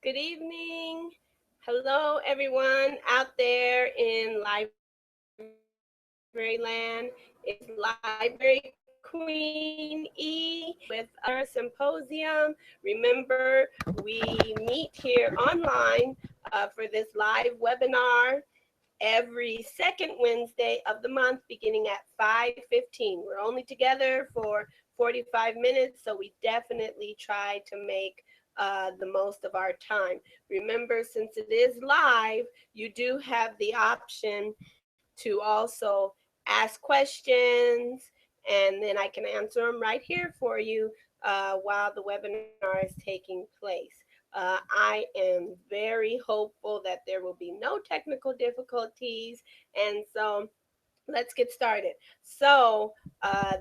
Good evening. Hello, everyone out there in Library Land. It's Library Queen E with Symposium. Remember, we meet here online for this live webinar every second Wednesday of the month beginning at 5:15. We're only together for 45 minutes, so we definitely try to make the most of our time. Remember, since it is live, you do have the option to also ask questions, and then I can answer them right here for you while the webinar is taking place. I am very hopeful that there will be no technical difficulties, and so let's get started. So,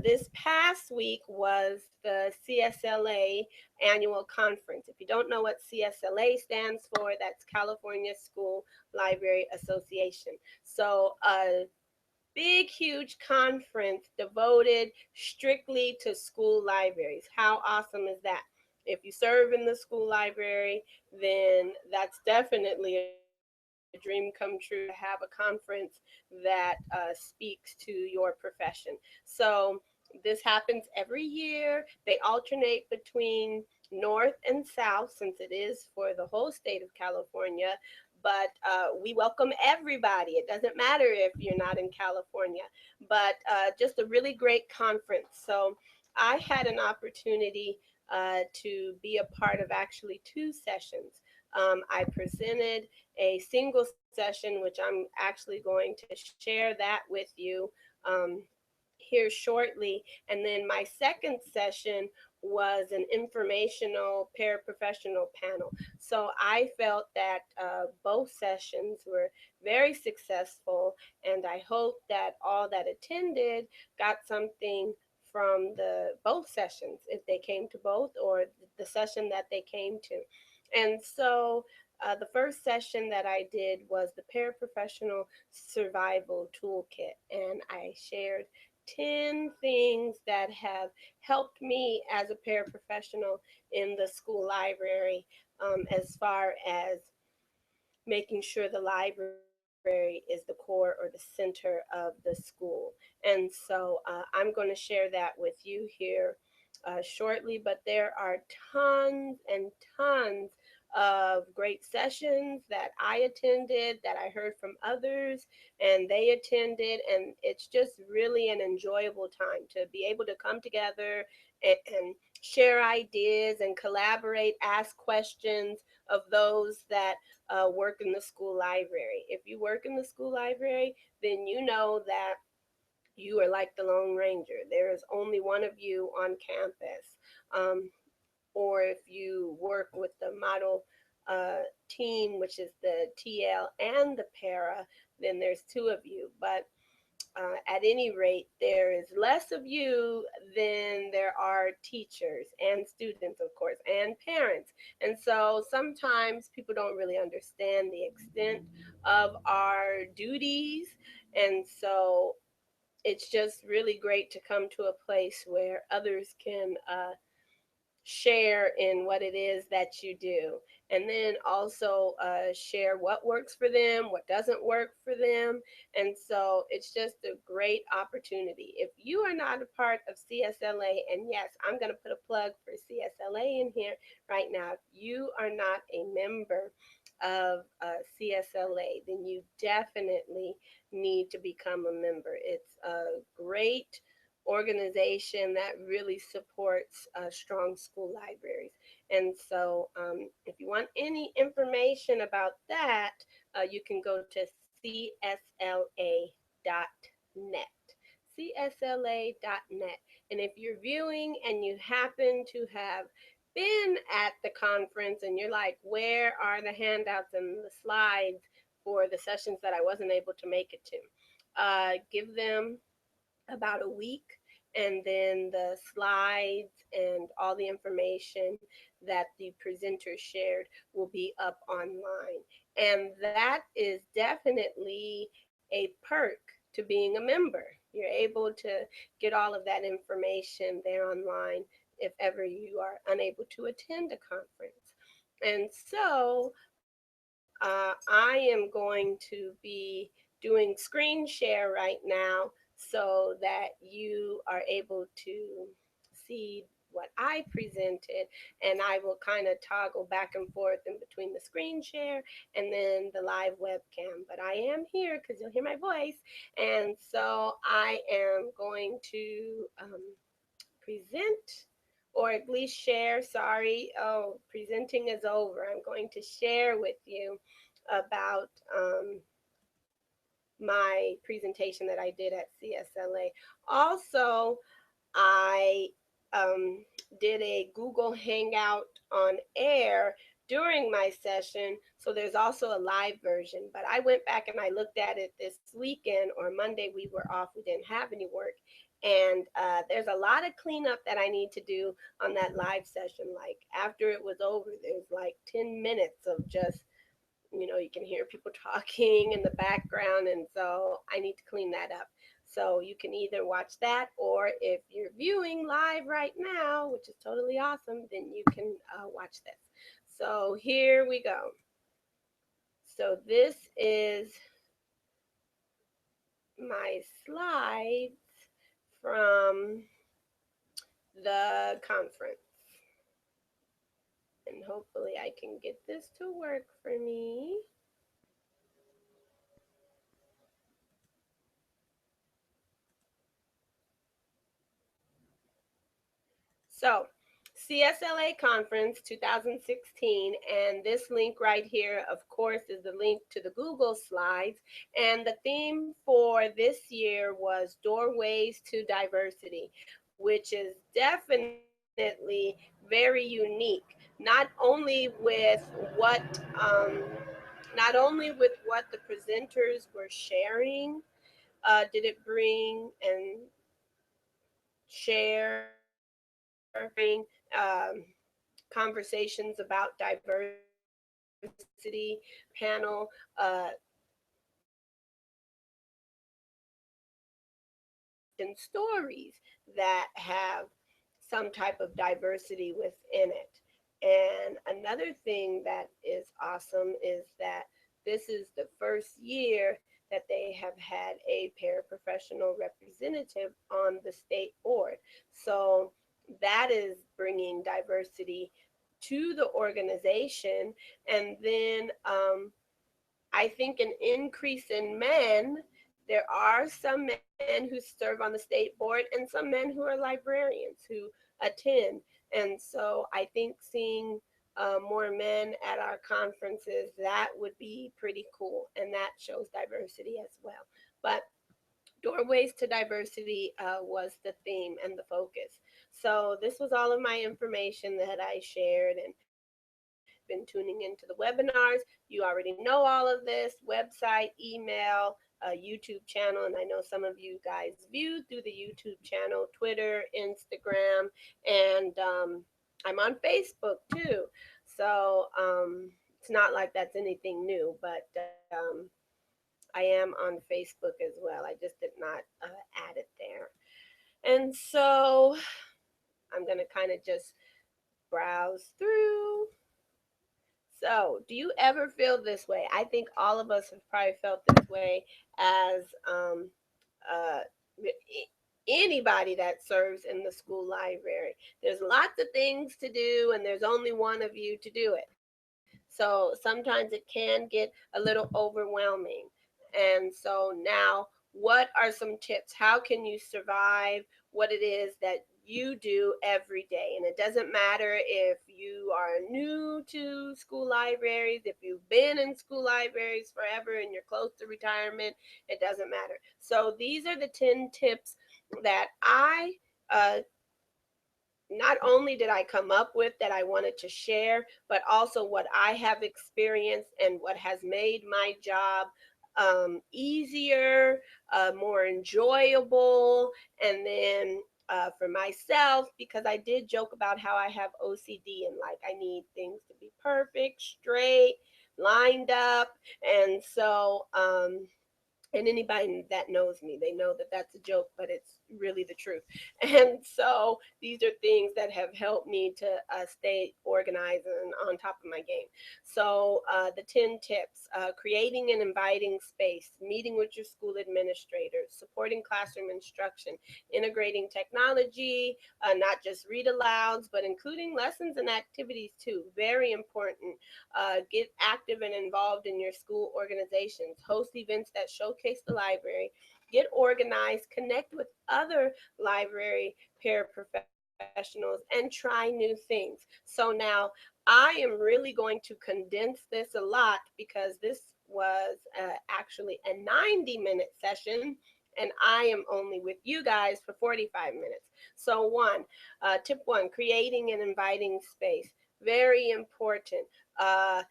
this past week was the CSLA annual conference. If you don't know what CSLA stands for, that's California School Library Association. So, a big, huge conference devoted strictly to school libraries. How awesome is that? If you serve in the school library, then that's definitely a dream come true to have a conference that speaks to your profession. So, this happens every year. They alternate between North and South since it is for the whole state of California, but we welcome everybody. It doesn't matter if you're not in California, but just a really great conference. So I had an opportunity to be a part of actually two sessions. I presented a single session, which I'm actually going to share that with you um, here shortly. And then my second session was an informational paraprofessional panel. So I felt that both sessions were very successful, and I hope that all that attended got something from the both sessions if they came to both, or the session that they came to. And so the first session that I did was the paraprofessional survival toolkit, and I shared 10 things that have helped me as a paraprofessional in the school library, as far as making sure the library is the core or the center of the school. And so I'm going to share that with you here shortly, but there are tons and tons of great sessions that I attended, that I heard from others, and they attended. And it's just really an enjoyable time to be able to come together and share ideas and collaborate, ask questions of those that work in the school library. If you work in the school library, then you know that you are like the Lone Ranger. There is only one of you on campus. Um, or if you work with the model team, which is the TL and the para, then there's two of you. But at any rate, there is less of you than there are teachers and students, of course, and parents. And so sometimes people don't really understand the extent of our duties. And so it's just really great to come to a place where others can share in what it is that you do, and then also share what works for them, what doesn't work for them. And so it's just a great opportunity. If you are not a part of CSLA, and yes, I'm going to put a plug for CSLA in here right now, if you are not a member of CSLA, then you definitely need to become a member. It's a great organization that really supports strong school libraries. And so, if you want any information about that, you can go to csla.net. CSLA.net. And if you're viewing and you happen to have been at the conference and you're like, where are the handouts and the slides for the sessions that I wasn't able to make it to? Give them about a week, and then the slides and all the information that the presenter shared will be up online. And that is definitely a perk to being a member. You're able to get all of that information there online if ever you are unable to attend a conference. And so I am going to be doing screen share right now so that you are able to see what I presented, and I will kind of toggle back and forth in between the screen share and then the live webcam. But I am here because you'll hear my voice, and so I am going to present, or at least share. Sorry, oh, presenting is over. I'm going to share with you about my presentation that I did at CSLA. Also, I um, did a Google Hangout on air during my session. So there's also a live version. But I went back and I looked at it this weekend, or Monday. We were off, we didn't have any work. And there's a lot of cleanup that I need to do on that live session. Like after it was over, there's like 10 minutes of just, you can hear people talking in the background, and so I need to clean that up. So you can either watch that, or if you're viewing live right now, which is totally awesome, then you can watch this. So here we go. So this is my slides from the conference, and hopefully I can get this to work for me. So, CSLA Conference 2016, and this link right here, of course, is the link to the Google Slides. And the theme for this year was Doorways to Diversity, which is definitely very unique. What um, Not only with what the presenters were sharing, did it bring and share um, conversations about diversity, panel, and stories that have some type of diversity within it. And another thing that is awesome is that this is the first year that they have had a paraprofessional representative on the state board. So that is bringing diversity to the organization. And then I think an increase in men. There are some men who serve on the state board and some men who are librarians who attend. And so I think seeing more men at our conferences, that would be pretty cool. And that shows diversity as well. But Doorways to Diversity was the theme and the focus. So this was all of my information that I shared, and been tuning into the webinars. You already know all of this: website, email, YouTube channel, and I know some of you guys view through the YouTube channel, Twitter, Instagram, and I'm on Facebook too. So it's not like that's anything new, but I am on Facebook as well. I just did not add it there. And so I'm going to kind of just browse through. So, do you ever feel this way? I think all of us have probably felt this way as uh, anybody that serves in the school library. There's lots of things to do, and there's only one of you to do it. So sometimes it can get a little overwhelming. And so now, what are some tips? How can you survive what it is that you do every day? And it doesn't matter if you are new to school libraries, if you've been in school libraries forever and you're close to retirement, it doesn't matter. So these are the 10 tips that I not only did I come up with that I wanted to share, but also what I have experienced and what has made my job easier, more enjoyable. And then for myself, because I did joke about how I have OCD and like I need things to be perfect, straight, lined up. And so, and anybody that knows me, they know that that's a joke, but really the truth. And so these are things that have helped me to stay organized and on top of my game. So the 10 tips: creating an inviting space, meeting with your school administrators, supporting classroom instruction, integrating technology, not just read alouds, but including lessons and activities too. Very important. Get active and involved in your school organizations. Host events that showcase the library. Get organized. Connect with other library paraprofessionals and try new things. So now I am really going to condense this a lot because this was actually a 90-minute session, and I am only with you guys for 45 minutes. So, tip one, creating an inviting space. Very important. Uh,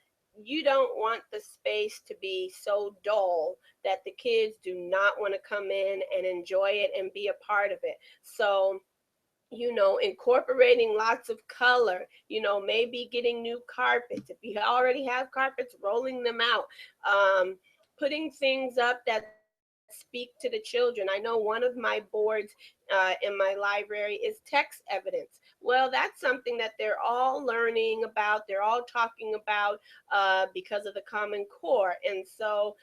you don't want the space to be so dull that the kids do not want to come in and enjoy it and be a part of it. So, incorporating lots of color, maybe getting new carpets. If you already have carpets, rolling them out. Um, Putting things up that speak to the children. I know one of my boards in my library is text evidence. Well, that's something that they're all learning about, they're all talking about because of the Common Core. And so,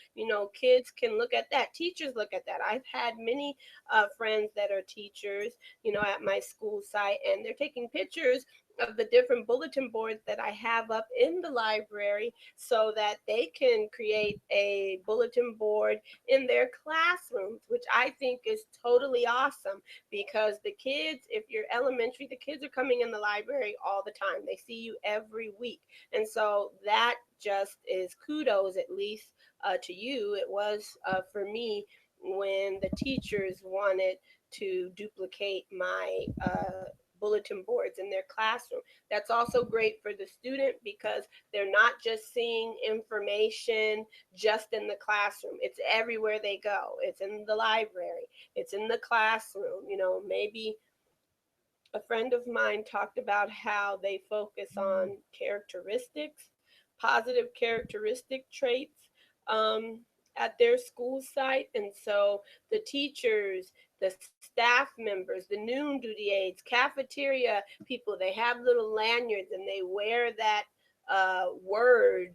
kids can look at that, teachers look at that. I've had many friends that are teachers, at my school site, and they're taking pictures of the different bulletin boards that I have up in the library so that they can create a bulletin board in their classrooms, which I think is totally awesome because the kids, if you're elementary, the kids are coming in the library all the time. They see you every week. And so that just is kudos, at least to you. It was for me when the teachers wanted to duplicate my bulletin boards in their classroom. That's also great for the student because they're not just seeing information just in the classroom. It's everywhere they go. It's in the library. It's in the classroom. Maybe a friend of mine talked about how they focus on characteristics, positive characteristic traits at their school site. And so the teachers, the staff members, the noon duty aides, cafeteria people, they have little lanyards and they wear that word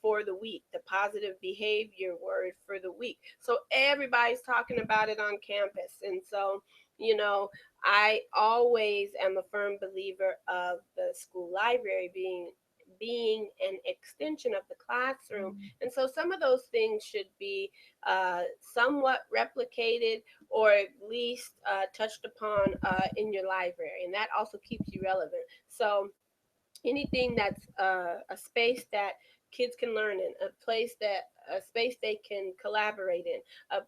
for the week, the positive behavior word for the week. So everybody's talking about it on campus. And so, you know, I always am a firm believer of the school library being an extension of the classroom. And so some of those things should be somewhat replicated or at least touched upon in your library. And that also keeps you relevant. So anything that's a space that kids can learn in, a space they can collaborate in, a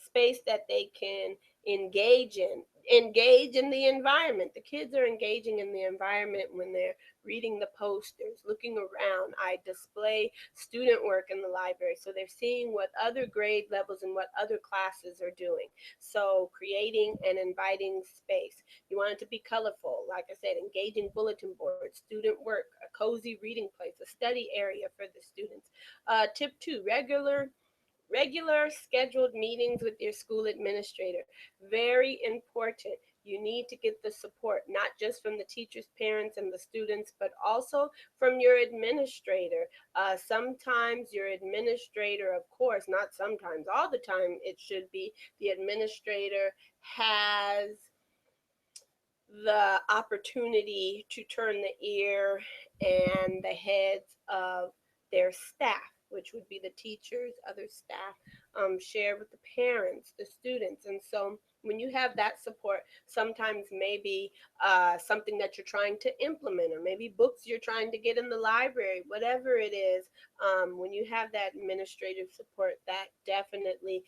space that they can engage in engage in the environment. The kids are engaging in the environment when they're reading the posters, looking around. I display student work in the library, so they're seeing what other grade levels and what other classes are doing. So creating an inviting space. You want it to be colorful, like I said, engaging bulletin boards, student work, a cozy reading place, a study area for the students. Tip two, regular scheduled meetings with your school administrator. Very important. You need to get the support, not just from the teachers, parents, and the students, but also from your administrator. Sometimes your administrator, of course, not sometimes, all the time, it should be the administrator has the opportunity to turn the ear and the heads of their staff, which would be the teachers, other staff, share with the parents, the students. And so when you have that support, sometimes maybe something that you're trying to implement, or maybe books you're trying to get in the library, whatever it is, when you have that administrative support, that definitely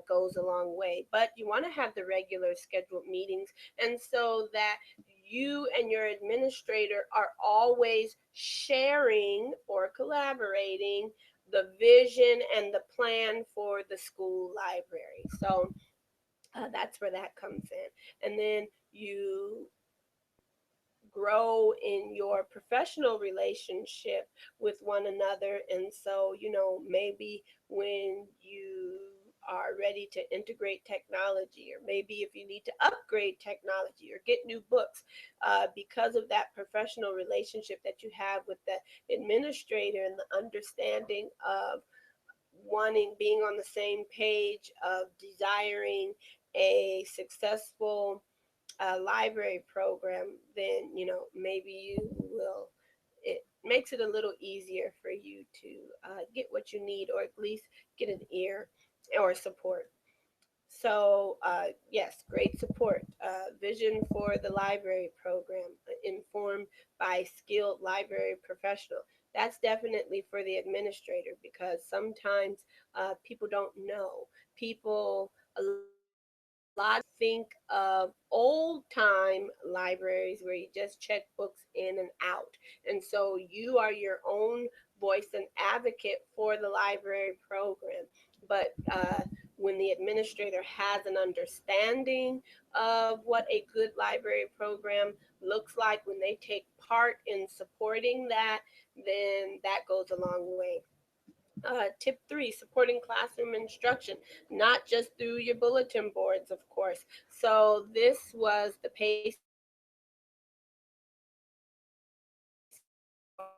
goes a long way. But you want to have the regular scheduled meetings, and so that you and your administrator are always sharing or collaborating the vision and the plan for the school library. So that's where that comes in. And then you grow in your professional relationship with one another. And so, maybe when you are ready to integrate technology, or maybe if you need to upgrade technology or get new books, because of that professional relationship that you have with the administrator and the understanding of wanting, being on the same page of desiring a successful library program, then maybe you will. It makes it a little easier for you to get what you need, or at least get an ear or support. So, yes, great support. Vision for the library program, informed by skilled library professional. That's definitely for the administrator, because sometimes people don't know. People, a lot of people think of old time libraries where you just check books in and out. And so you are your own voice and advocate for the library program. But when the administrator has an understanding of what a good library program looks like, when they take part in supporting that, then that goes a long way. Tip three, supporting classroom instruction, not just through your bulletin boards, of course. So this was the pacing strategy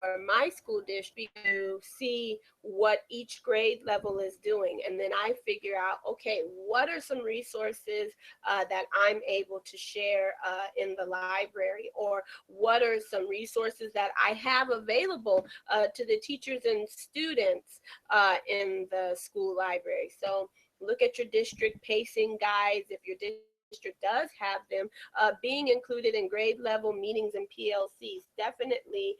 for my school district, to see what each grade level is doing. And then I figure out, okay, what are some resources that I'm able to share in the library? Or what are some resources that I have available to the teachers and students in the school library? So look at your district pacing guides. If your district does have them, being included in grade level meetings and PLCs, definitely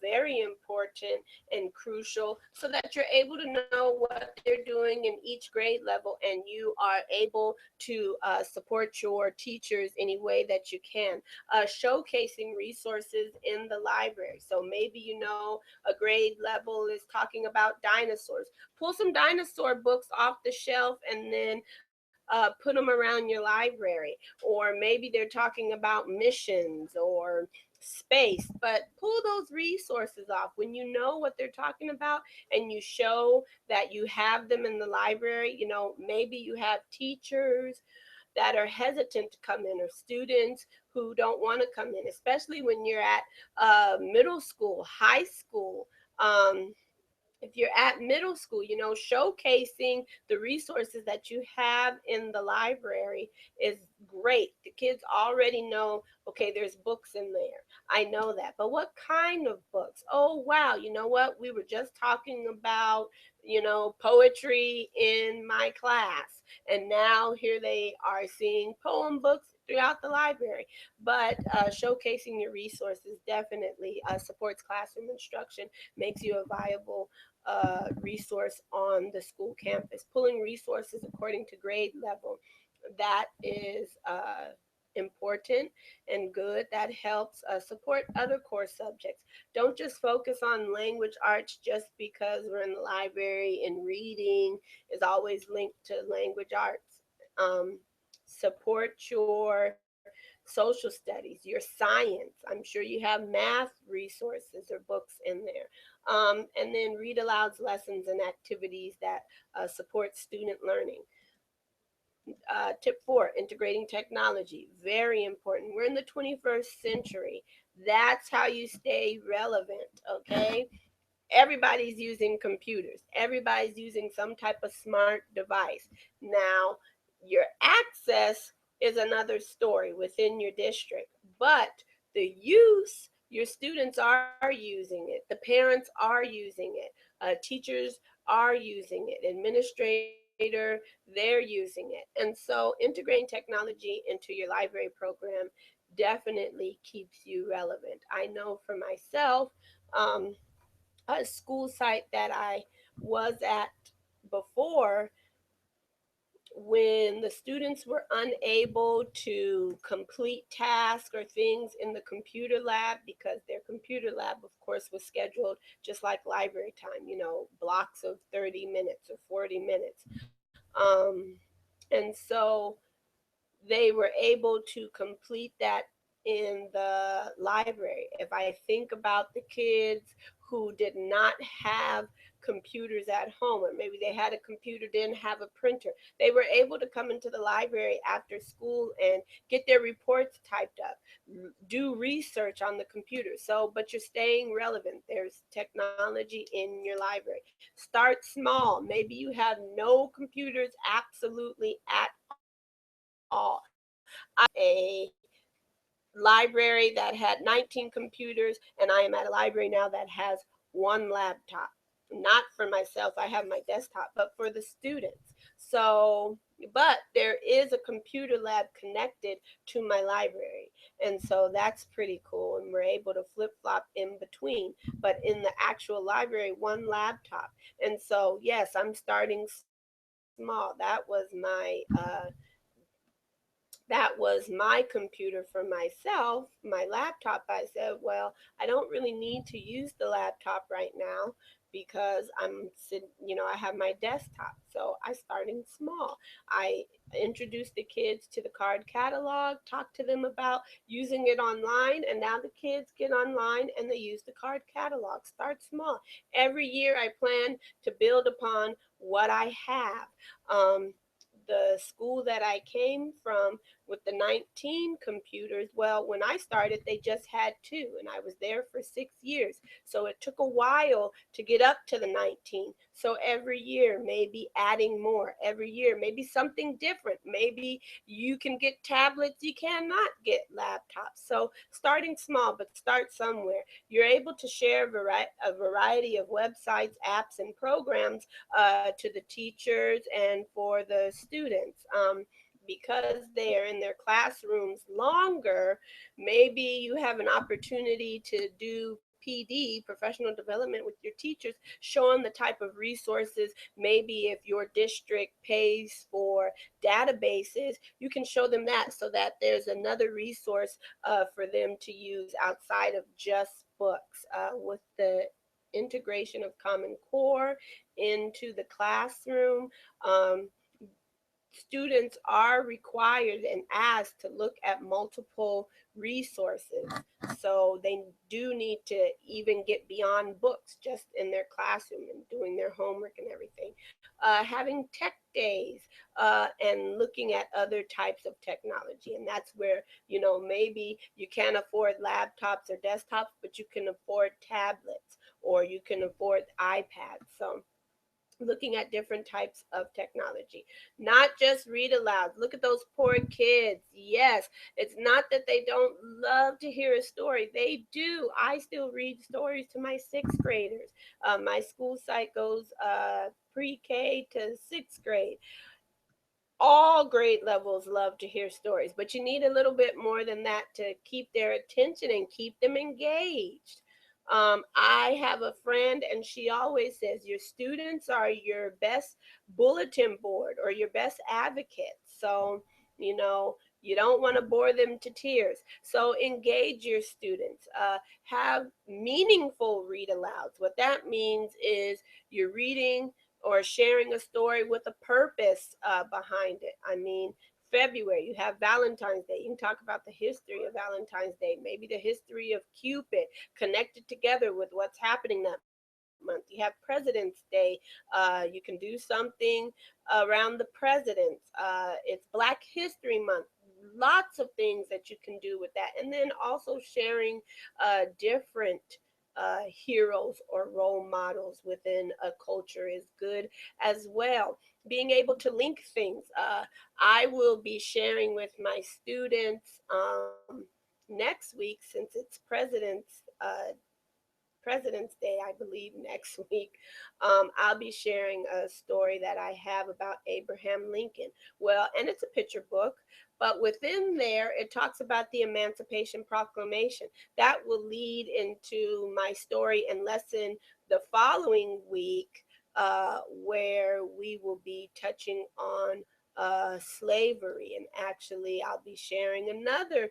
very important and crucial, so that you're able to know what they're doing in each grade level, and you are able to support your teachers any way that you can. Showcasing resources in the library. So maybe a grade level is talking about dinosaurs. Pull some dinosaur books off the shelf, and then put them around your library. Or maybe they're talking about missions or space, but pull those resources off when you know what they're talking about, and you show that you have them in the library. Maybe you have teachers that are hesitant to come in, or students who don't want to come in, especially when you're at middle school, high school. If you're at middle school, showcasing the resources that you have in the library is great. The kids already know, okay, there's books in there. I know that. But what kind of books? Oh, wow. You know what? We were just talking about, poetry in my class. And now here they are seeing poem books throughout the library. But showcasing your resources definitely supports classroom instruction, makes you a viable resource on the school campus. Pulling resources according to grade level, that is important and good. That helps support other core subjects. Don't just focus on language arts just because we're in the library and reading is always linked to language arts. Support your social studies, your science. I'm sure you have math resources or books in there. And then read alouds lessons and activities that support student learning. Tip four, integrating technology. Very important. We're in the 21st century. That's how you stay relevant, okay? Everybody's using computers, everybody's using some type of smart device. Now, your access is another story within your district, but the use, your students are using it, the parents are using it, teachers are using it, administrator, they're using it. And so integrating technology into your library program definitely keeps you relevant. I know for myself, um, a school site that I was at before, when the students were unable to complete tasks or things in the computer lab, because their computer lab, of course, was scheduled just like library time, blocks of 30 minutes or 40 minutes. And so they were able to complete that in the library. If I think about the kids who did not have computers at home, or maybe they had a computer, didn't have a printer, they were able to come into the library after school and get their reports typed up, do research on the computer. So, but you're staying relevant. There's technology in your library. Start small. Maybe you have no computers absolutely at all. A library that had 19 computers, and I am at a library now that has one laptop. Not for myself, I have my desktop, but for the students. So, but there is a computer lab connected to my library. And so that's pretty cool. And we're able to flip flop in between. But in the actual library, one laptop. And so, yes, I'm starting small. That was my computer for myself, my laptop. I said, well, I don't really need to use the laptop right now because I'm sitting, I have my desktop. So I starting small. I introduced the kids to the card catalog, talked to them about using it online, and now the kids get online and they use the card catalog. Start small. Every year I plan to build upon what I have. The school that I came from with the 19 computers, well, when I started, they just had two, and I was there for 6 years. So it took a while to get up to the 19. So every year, maybe adding more, every year, maybe something different. Maybe you can get tablets, you cannot get laptops. So starting small, but start somewhere. You're able to share a variety of websites, apps, and programs to the teachers and for the students. Because they are in their classrooms longer, maybe you have an opportunity to do PD, professional development, with your teachers, show them the type of resources. Maybe if your district pays for databases, you can show them that so that there's another resource for them to use outside of just books. With the integration of Common Core into the classroom, um, students are required and asked to look at multiple resources. So they do need to even get beyond books just in their classroom and doing their homework and everything. Having tech days and looking at other types of technology. And that's where, maybe you can't afford laptops or desktops, but you can afford tablets or you can afford iPads. So looking at different types of technology, not just read aloud. Look at those poor kids. Yes, it's not that they don't love to hear a story, they do. I still read stories to my sixth graders. My school site goes pre-K to sixth grade. All grade levels love to hear stories, but you need a little bit more than that to keep their attention and keep them engaged. I have a friend, and she always says your students are your best bulletin board or your best advocates. So, you don't want to bore them to tears. So, engage your students. Have meaningful read alouds. What that means is you're reading or sharing a story with a purpose behind it. I mean, February, you have Valentine's Day. You can talk about the history of Valentine's Day, maybe the history of Cupid connected together with what's happening that month. You have President's Day. You can do something around the presidents. It's Black History Month. Lots of things that you can do with that. And then also sharing different heroes or role models within a culture is good as well. Being able to link things. I will be sharing with my students next week, since it's President's Day, I believe, next week. I'll be sharing a story that I have about Abraham Lincoln. Well, and it's a picture book, but within there, it talks about the Emancipation Proclamation. That will lead into my story and lesson the following week, where we will be touching on slavery. And actually, I'll be sharing another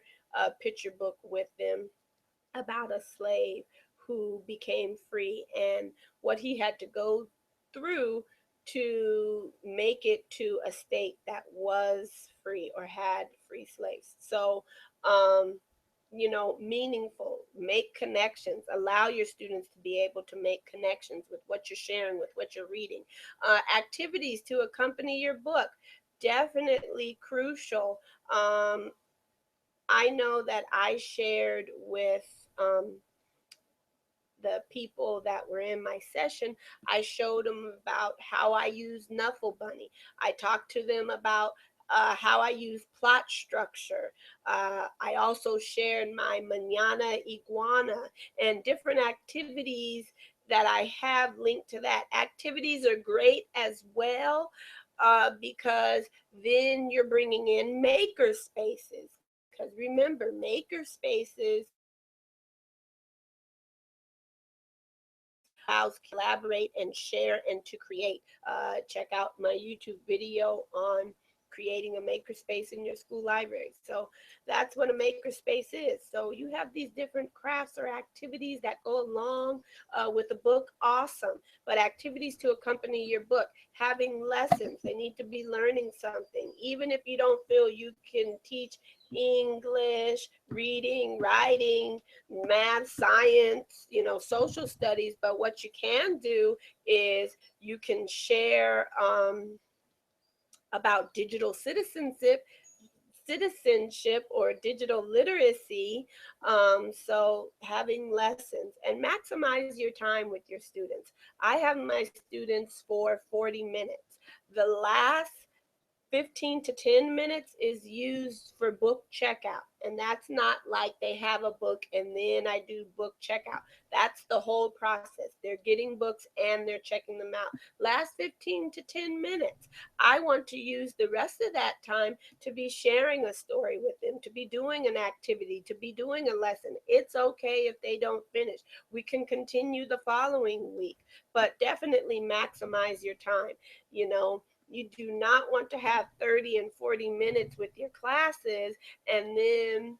picture book with them about a slave who became free and what he had to go through to make it to a state that was free or had free slaves. So, meaningful. Make connections. Allow your students to be able to make connections with what you're sharing, with what you're reading. Activities to accompany your book, definitely crucial. I know that I shared with the people that were in my session, I showed them about how I use Knuffle Bunny. I talked to them about how I use plot structure. I also shared my manana iguana and different activities that I have linked to that. Activities are great as well because then you're bringing in maker spaces. Because remember, maker spaces allows collaborate and share and to create. Check out my YouTube video on creating a makerspace in your school library. So that's what a makerspace is. So you have these different crafts or activities that go along with the book. Awesome. But activities to accompany your book, having lessons, they need to be learning something. Even if you don't feel you can teach English, reading, writing, math, science, social studies. But what you can do is you can share about digital citizenship or digital literacy. So having lessons and maximize your time with your students. I have my students for 40 minutes. The last 15 to 10 minutes is used for book checkout. And that's not like they have a book and then I do book checkout. That's the whole process. They're getting books and they're checking them out. Last 15 to 10 minutes, I want to use the rest of that time to be sharing a story with them, to be doing an activity, to be doing a lesson. It's okay if they don't finish. We can continue the following week, but definitely maximize your time. You know, you do not want to have 30 and 40 minutes with your classes and then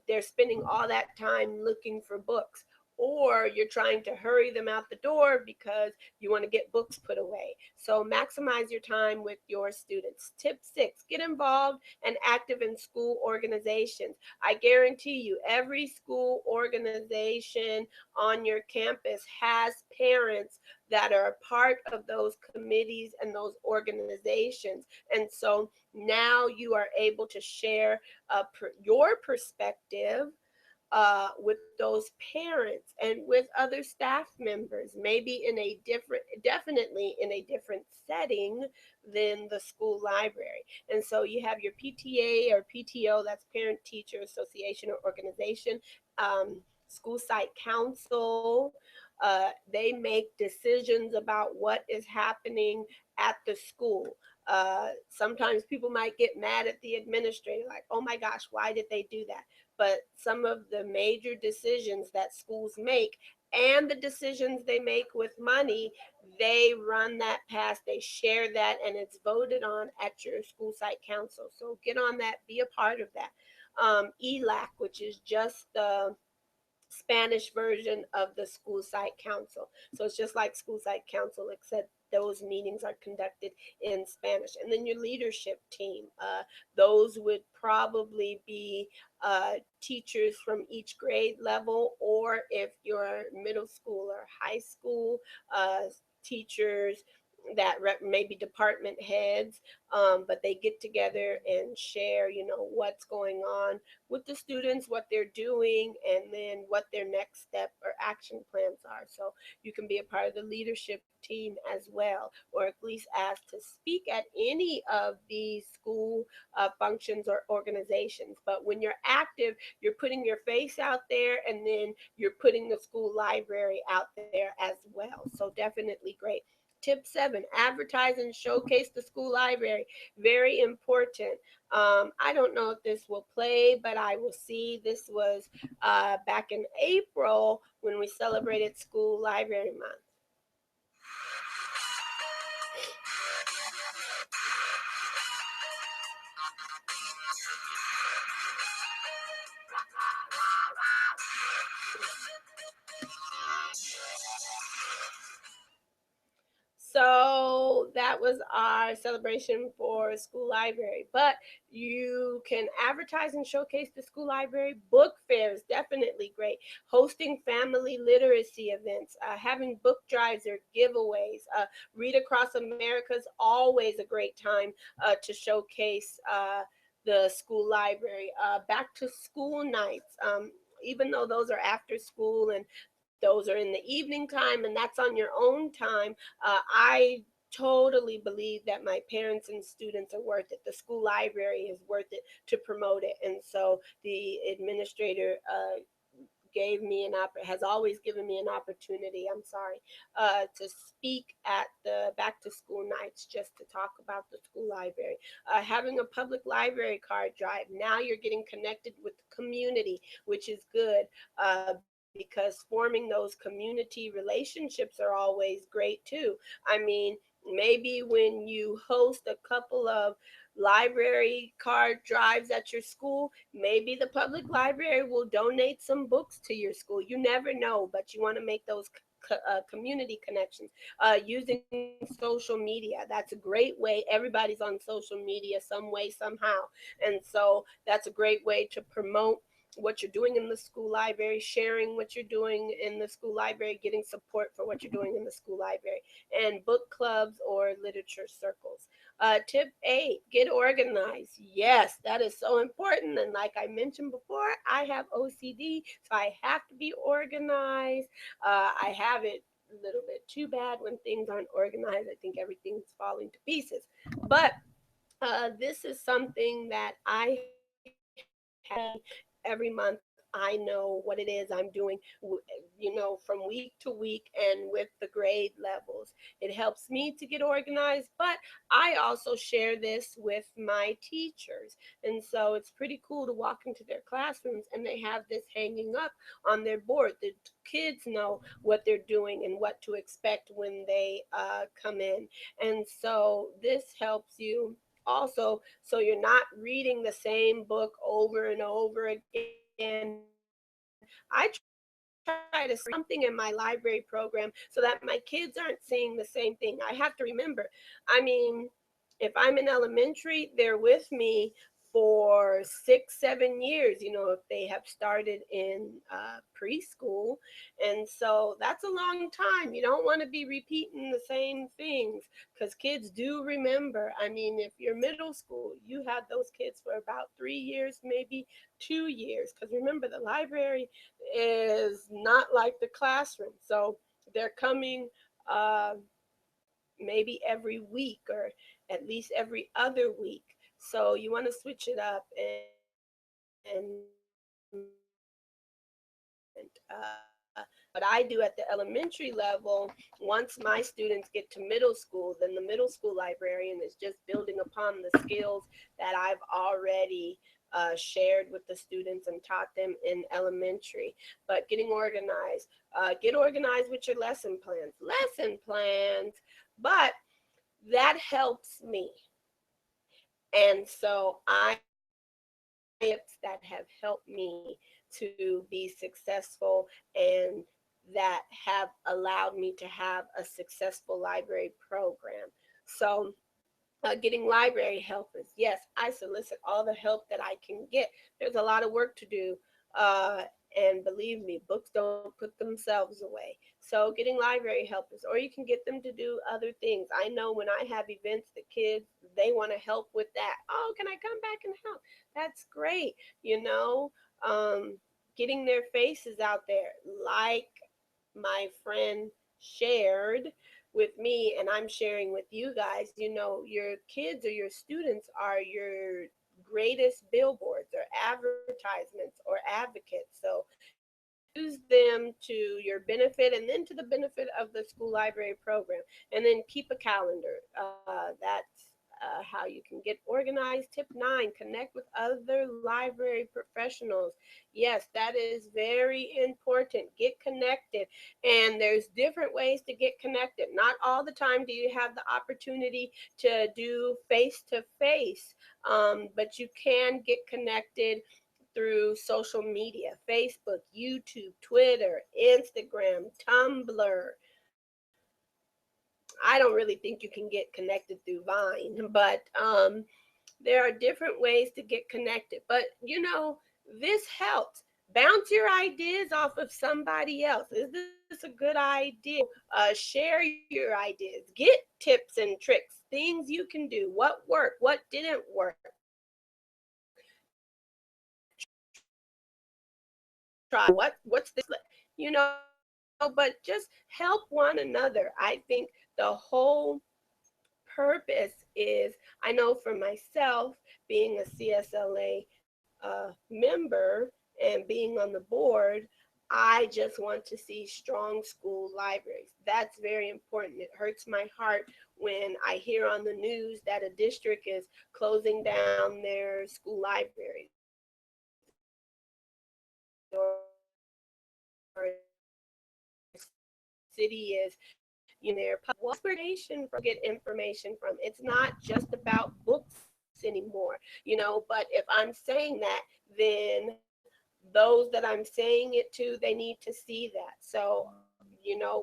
they're spending all that time looking for books, or you're trying to hurry them out the door because you want to get books put away. So maximize your time with your students. Tip 6, get involved and active in school organizations. I guarantee you every school organization on your campus has parents that are a part of those committees and those organizations. And so now you are able to share your perspective with those parents and with other staff members, maybe definitely in a different setting than the school library. And so you have your PTA or PTO, that's Parent Teacher Association or Organization, school site council. They make decisions about what is happening at the school. Sometimes people might get mad at the administrator, like, oh my gosh, why did they do that? But some of the major decisions that schools make and the decisions they make with money, they run that past, they share that, and it's voted on at your school site council. So get on that, be a part of that. ELAC, which is just the Spanish version of the school site council. So it's just like school site council, except those meetings are conducted in Spanish. And then your leadership team, those would probably be teachers from each grade level, or if you're middle school or high school, teachers that maybe department heads, but they get together and share, what's going on with the students, what they're doing, and then what their next step or action plans are. So you can be a part of the leadership team as well, or at least asked to speak at any of these school functions or organizations. But when you're active, you're putting your face out there, and then you're putting the school library out there as well. So definitely great. Tip 7, advertise and showcase the school library. Very important. I don't know if this will play, but I will see. This was back in April when we celebrated School Library Month. So that was our celebration for school library. But you can advertise and showcase the school library. Book fairs, definitely great. Hosting family literacy events, having book drives or giveaways. Read Across America is always a great time to showcase the school library. Back to school nights. Even though those are after school and those are in the evening time and that's on your own time, I totally believe that my parents and students are worth it. The school library is worth it to promote it. And so the administrator gave me has always given me an opportunity, I'm sorry, to speak at the back to school nights just to talk about the school library. Having a public library card drive, now you're getting connected with the community, which is good, because forming those community relationships are always great too. I mean, maybe when you host a couple of library card drives at your school, maybe the public library will donate some books to your school. You never know, but you want to make those community connections. Using social media, that's a great way. Everybody's on social media some way, somehow. And so that's a great way to promote what you're doing in the school library, sharing what you're doing in the school library, getting support for what you're doing in the school library, and book clubs or literature circles. Tip 8, get organized. Yes, that is so important. And like I mentioned before, I have OCD, so I have to be organized. I have it a little bit too bad when things aren't organized. I think everything's falling to pieces. But this is something that I have every month. I know what it is I'm doing, from week to week and with the grade levels. It helps me to get organized, but I also share this with my teachers. And so it's pretty cool to walk into their classrooms and they have this hanging up on their board. The kids know what they're doing and what to expect when they come in. And so this helps you also, so you're not reading the same book over and over again. I try to something in my library program so that my kids aren't seeing the same thing. I have to remember, I mean, if I'm in elementary, they're with me for 6 7 years, if they have started in preschool. And so that's a long time. You don't want to be repeating the same things because kids do remember. I mean, if you're middle school, you had those kids for about 3 years, maybe 2 years, because remember, the library is not like the classroom. So they're coming uh, maybe every week or at least every other week. So you want to switch it up. And what I do at the elementary level, once my students get to middle school, then the middle school librarian is just building upon the skills that I've already shared with the students and taught them in elementary. But getting organized, get organized with your lesson plans, but that helps me. And so I tips that have helped me to be successful and that have allowed me to have a successful library program. So getting library helpers. Yes, I solicit all the help that I can get. There's a lot of work to do. Uh, and believe me, books don't put themselves away. So getting library helpers, or you can get them to do other things. I know when I have events, the kids, they want to help with that. Oh, can I come back and help? That's great. You know, um, getting their faces out there, like my friend shared with me and I'm sharing with you guys. Your kids or your students are your greatest billboards or advertisements or advocates. So use them to your benefit and then to the benefit of the school library program. And then keep a calendar. That's how you can get organized. Tip 9, connect with other library professionals. Yes, that is very important. Get connected. And there's different ways to get connected. Not all the time do you have the opportunity to do face to face, but you can get connected through social media: Facebook, YouTube, Twitter, Instagram, Tumblr. I don't really think you can get connected through Vine, but there are different ways to get connected. But this helps. Bounce your ideas off of somebody else. Is this a good idea? Share your ideas. Get tips and tricks, things you can do, what worked, what didn't work. Try what's this, but just help one another. I think the whole purpose is, I know for myself, being a CSLA member and being on the board, I just want to see strong school libraries. That's very important. It hurts my heart when I hear on the news that a district is closing down their school libraries, or a city is, their what's where get information from. It's not just about books anymore, but if I'm saying that, then those that I'm saying it to, they need to see that. So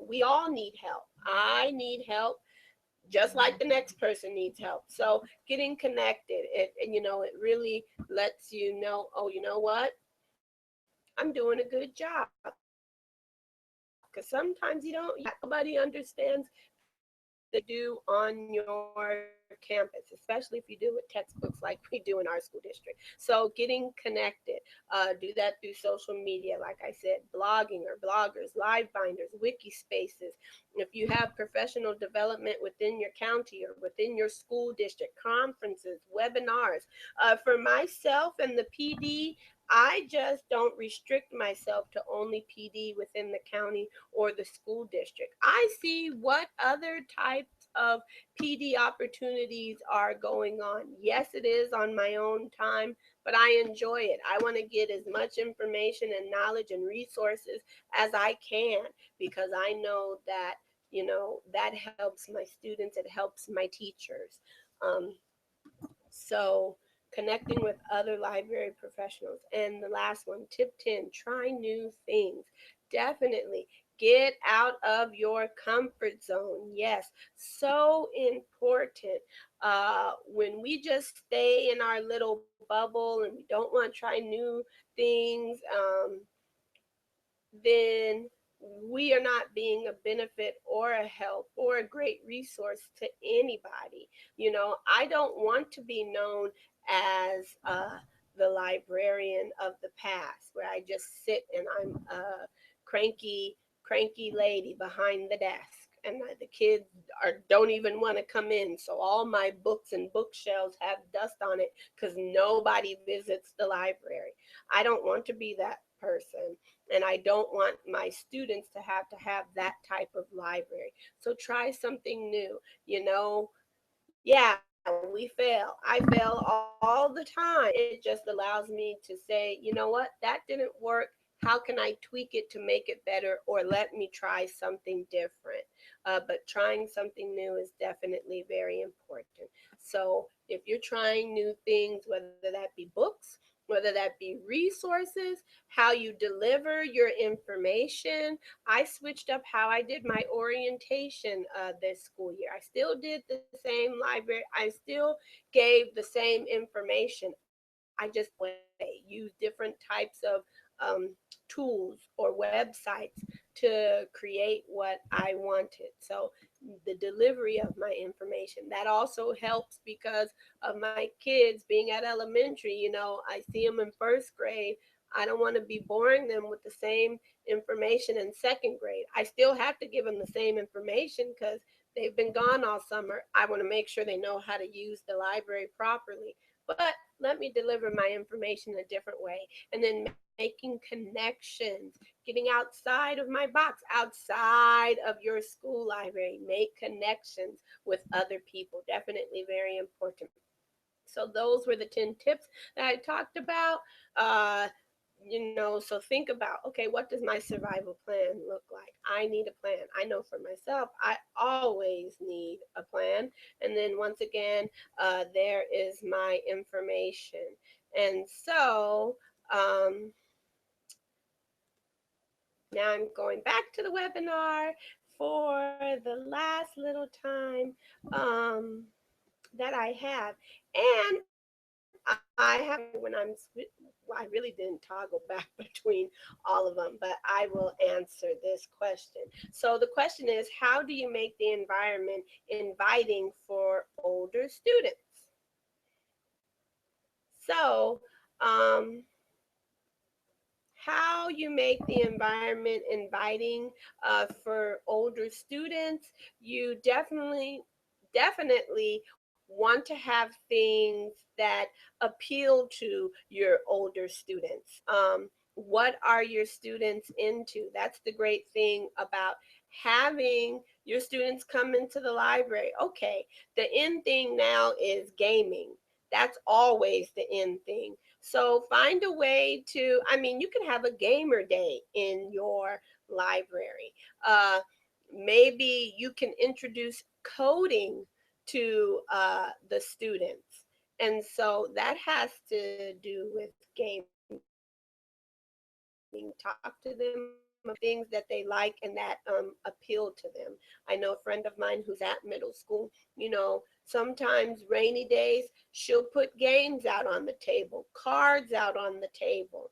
we all need help. I need help just like the next person needs help. So getting connected, it really lets you know, oh, you know what, I'm doing a good job, because sometimes you don't, nobody understands everything that you do on your campus, especially if you do with textbooks like we do in our school district. So getting connected, do that through social media, like I said, blogging or bloggers, live binders, wiki spaces. If you have professional development within your county or within your school district, conferences, webinars. For myself and the PD, I just don't restrict myself to only PD within the county or the school district. I see what other types of PD opportunities are going on. Yes, it is on my own time, but I enjoy it. I want to get as much information and knowledge and resources as I can, because I know that, that helps my students, it helps my teachers. Um, so, connecting with other library professionals. And the last one, tip 10, try new things. Definitely get out of your comfort zone. Yes, so important. When we just stay in our little bubble and we don't want to try new things, then we are not being a benefit or a help or a great resource to anybody. I don't want to be known as the librarian of the past, where I just sit and I'm a cranky lady behind the desk, and the kids don't even want to come in. So all my books and bookshelves have dust on it because nobody visits the library. I don't want to be that person, and I don't want my students to have that type of library. So try something new. Yeah, we fail. I fail all the time. It just allows me to say, what, that didn't work. How can I tweak it to make it better, or let me try something different? But trying something new is definitely very important. So if you're trying new things, whether that be books, whether that be resources, how you deliver your information. I switched up how I did my orientation this school year. I still did the same library. I still gave the same information. I just way use different types of tools or websites to create what I wanted. So the delivery of my information, that also helps because of my kids being at elementary. I see them in first grade. I don't want to be boring them with the same information in second grade. I still have to give them the same information because they've been gone all summer. I want to make sure they know how to use the library properly. But let me deliver my information a different way. And then making connections, getting outside of my box, outside of your school library. Make connections with other people. Definitely very important. So those were the 10 tips that I talked about. So think about, okay, what does my survival plan look like? I need a plan. I know for myself, I always need a plan. And then once again, there is my information. And so now I'm going back to the webinar. for the last little time um, that I have. And I have a library when well, I really didn't toggle back between all of them, but I will answer this question. So the question is, how do you make the environment inviting for older students? So, um, how you make the environment inviting for older students, you definitely want to have things that appeal to your older students. What are your students into? That's the great thing about having your students come into the library. Okay, the end thing now is gaming. That's always the end thing. So find a way to, I mean, you can have a gamer day in your library. Uh, Maybe you can introduce coding to the students. And so that has to do with gaming. Talk to them about things that they like and that appeal to them. I know a friend of mine who's at middle school, sometimes rainy days, she'll put games out on the table, cards out on the table.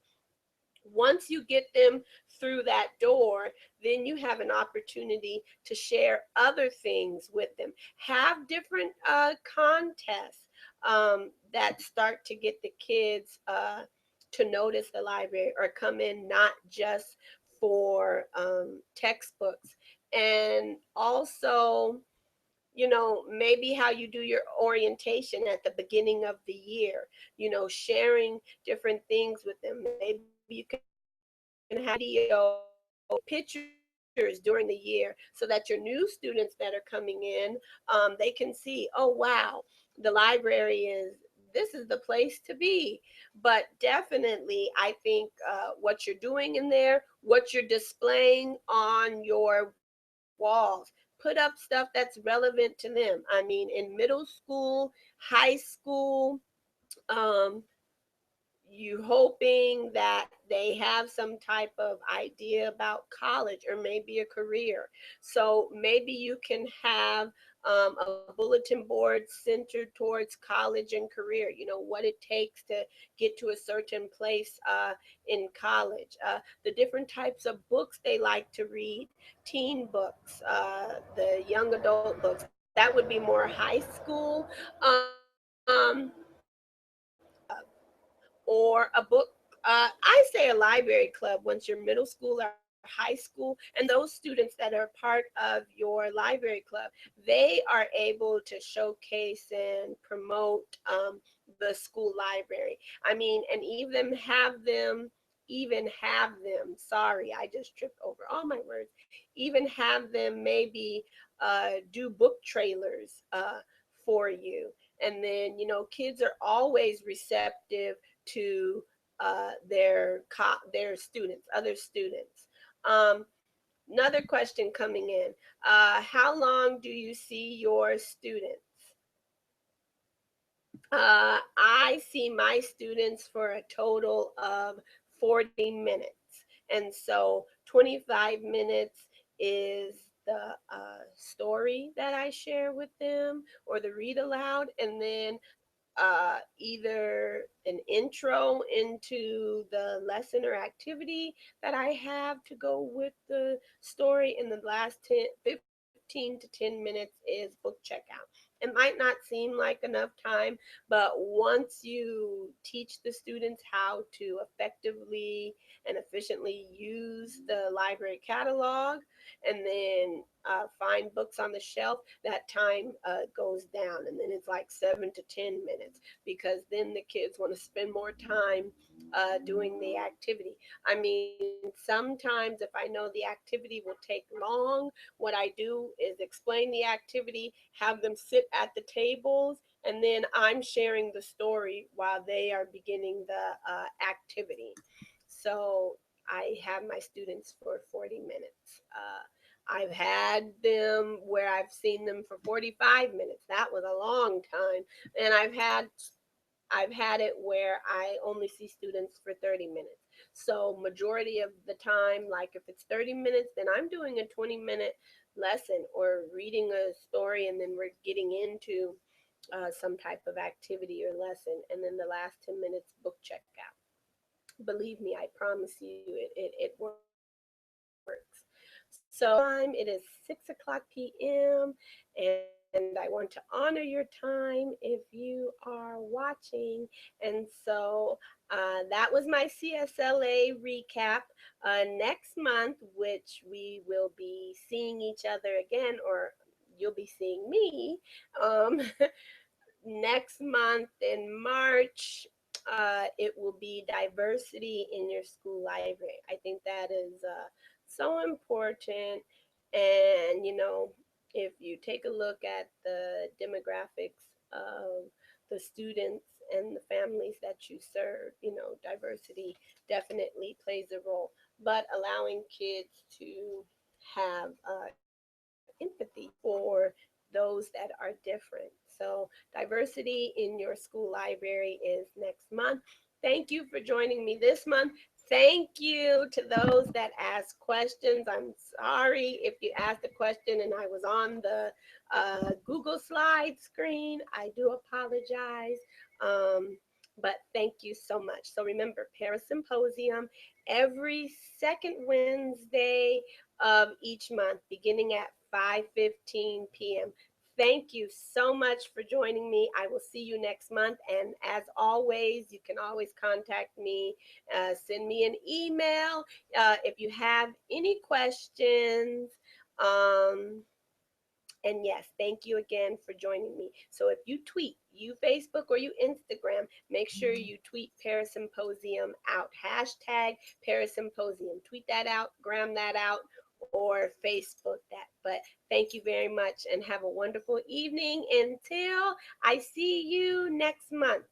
Once you get them through that door, then you have an opportunity to share other things with them. Have different contests that start to get the kids to notice the library or come in not just for textbooks. And also, maybe how you do your orientation at the beginning of the year, sharing different things with them. Maybe you can have video pictures during the year so that your new students that are coming in, they can see, oh, wow, the library this is the place to be. But definitely, I think what you're doing in there, what you're displaying on your walls, put up stuff that's relevant to them. I mean, in middle school, high school, um, you hoping that they have some type of idea about college or maybe a career. So maybe you can have a bulletin board centered towards college and career, what it takes to get to a certain place in college, the different types of books they like to read, teen books, the young adult books. That would be more high school. Or a book. I say a library club once you're middle school or high school, and those students that are part of your library club, they are able to showcase and promote the school library. I mean, and even have them. Sorry, I just tripped over all my words. Even have them maybe do book trailers for you. And then, kids are always receptive to their students, other students. Um, Another question coming in: how long do you see your students? I see my students for a total of 40 minutes, and so 25 minutes is the story that I share with them or the read aloud, and then either an intro into the lesson or activity that I have to go with the story, and the last 15 to 10 minutes is book checkout. It might not seem like enough time, but once you teach the students how to effectively and efficiently use the library catalog and then find books on the shelf, that time goes down, and then it's like 7 to 10 minutes because then the kids want to spend more time doing the activity. I mean, sometimes if I know the activity will take long, what I do is explain the activity, have them sit at the tables, and then I'm sharing the story while they are beginning the activity. So I have my students for 40 minutes. I've had them where I've seen them for 45 minutes. That was a long time. And I've had it where I only see students for 30 minutes. So majority of the time, like if it's 30 minutes, then I'm doing a 20-minute lesson or reading a story, and then we're getting into some type of activity or lesson, and then the last 10 minutes book checkout. Believe me, I promise you, it works. So time, it is 6 o'clock p.m. and I want to honor your time if you are watching. And so that was my CSLA recap. Next month, which we will be seeing each other again, or you'll be seeing me next month in March. It will be diversity in your school library. I think that is so important. And, if you take a look at the demographics of the students and the families that you serve, diversity definitely plays a role. But allowing kids to have empathy for those that are different. So, diversity in your school library is next month. Thank you for joining me this month. Thank you to those that asked questions. I'm sorry if you asked a question and I was on the Google slide screen. I do apologize. Um, but thank you so much. So remember, Parasymposium every second Wednesday of each month, beginning at 5:15 p.m. Thank you so much for joining me. I will see you next month. And as always, you can always contact me, send me an email if you have any questions. Um, and yes, thank you again for joining me. So if you tweet, you Facebook or you Instagram, make sure you tweet Parasymposium out. Hashtag Parasymposium. Tweet that out, gram that out, or Facebook that. But thank you very much and have a wonderful evening until I see you next month.